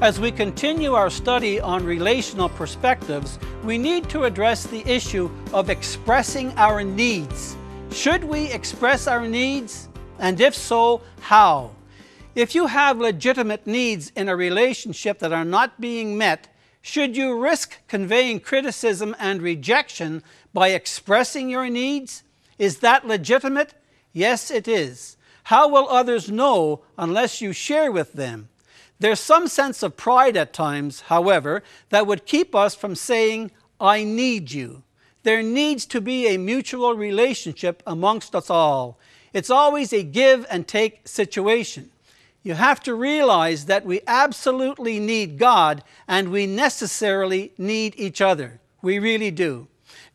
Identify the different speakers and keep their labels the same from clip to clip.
Speaker 1: As we continue our study on relational perspectives, we need to address the issue of expressing our needs. Should we express our needs? And if so, how? If you have legitimate needs in a relationship that are not being met, should you risk conveying criticism and rejection by expressing your needs? Is that legitimate? Yes, it is. How will others know unless you share with them? There's some sense of pride at times, however, that would keep us from saying, I need you. There needs to be a mutual relationship amongst us all. It's always a give and take situation. You have to realize that we absolutely need God and we necessarily need each other. We really do.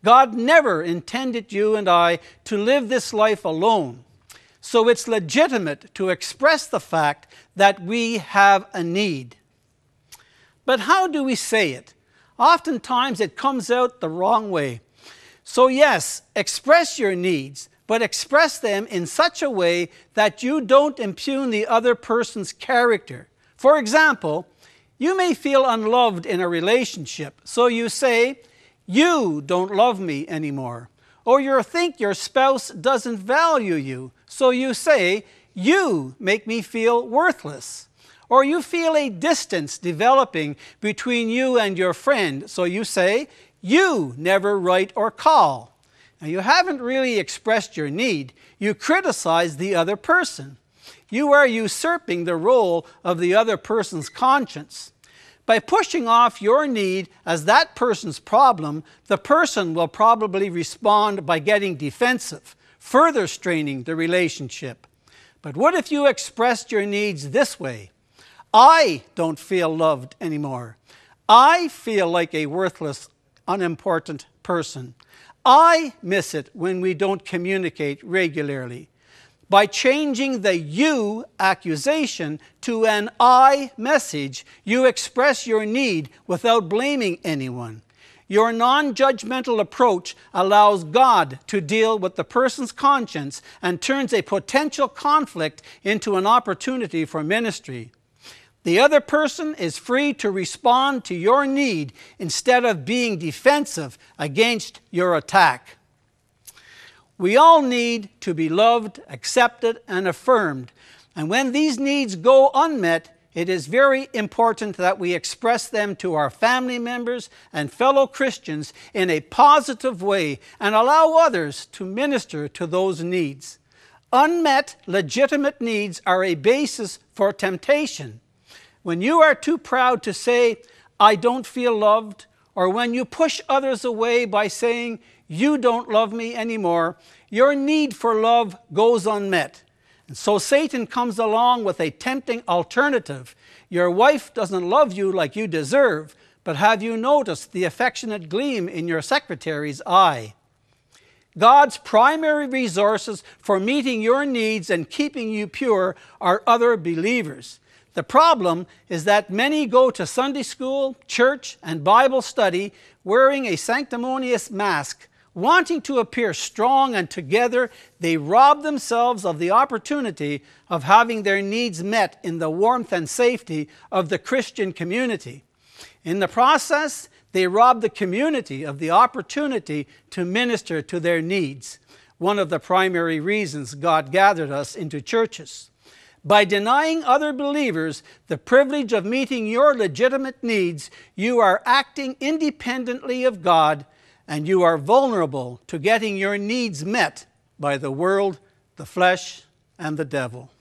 Speaker 1: God never intended you and I to live this life alone. So it's legitimate to express the fact that we have a need. But how do we say it? Oftentimes it comes out the wrong way. So yes, express your needs, but express them in such a way that you don't impugn the other person's character. For example, you may feel unloved in a relationship, so you say, you don't love me anymore. Or you think your spouse doesn't value you, so you say, you make me feel worthless. Or you feel a distance developing between you and your friend, so you say, you never write or call. Now, you haven't really expressed your need. You criticize the other person. You are usurping the role of the other person's conscience. By pushing off your need as that person's problem, the person will probably respond by getting defensive, further straining the relationship. But what if you expressed your needs this way? I don't feel loved anymore. I feel like a worthless, unimportant person. I miss it when we don't communicate regularly. By changing the you accusation to an I message, you express your need without blaming anyone. Your non-judgmental approach allows God to deal with the person's conscience and turns a potential conflict into an opportunity for ministry. The other person is free to respond to your need instead of being defensive against your attack. We all need to be loved, accepted, and affirmed. And when these needs go unmet, it is very important that we express them to our family members and fellow Christians in a positive way and allow others to minister to those needs. Unmet, legitimate needs are a basis for temptation. When you are too proud to say, I don't feel loved, or when you push others away by saying, you don't love me anymore, your need for love goes unmet. And so Satan comes along with a tempting alternative. Your wife doesn't love you like you deserve, but have you noticed the affectionate gleam in your secretary's eye? God's primary resources for meeting your needs and keeping you pure are other believers. The problem is that many go to Sunday school, church, and Bible study wearing a sanctimonious mask, wanting to appear strong, and together they rob themselves of the opportunity of having their needs met in the warmth and safety of the Christian community. In the process, they rob the community of the opportunity to minister to their needs, one of the primary reasons God gathered us into churches. By denying other believers the privilege of meeting your legitimate needs, you are acting independently of God, and you are vulnerable to getting your needs met by the world, the flesh, and the devil.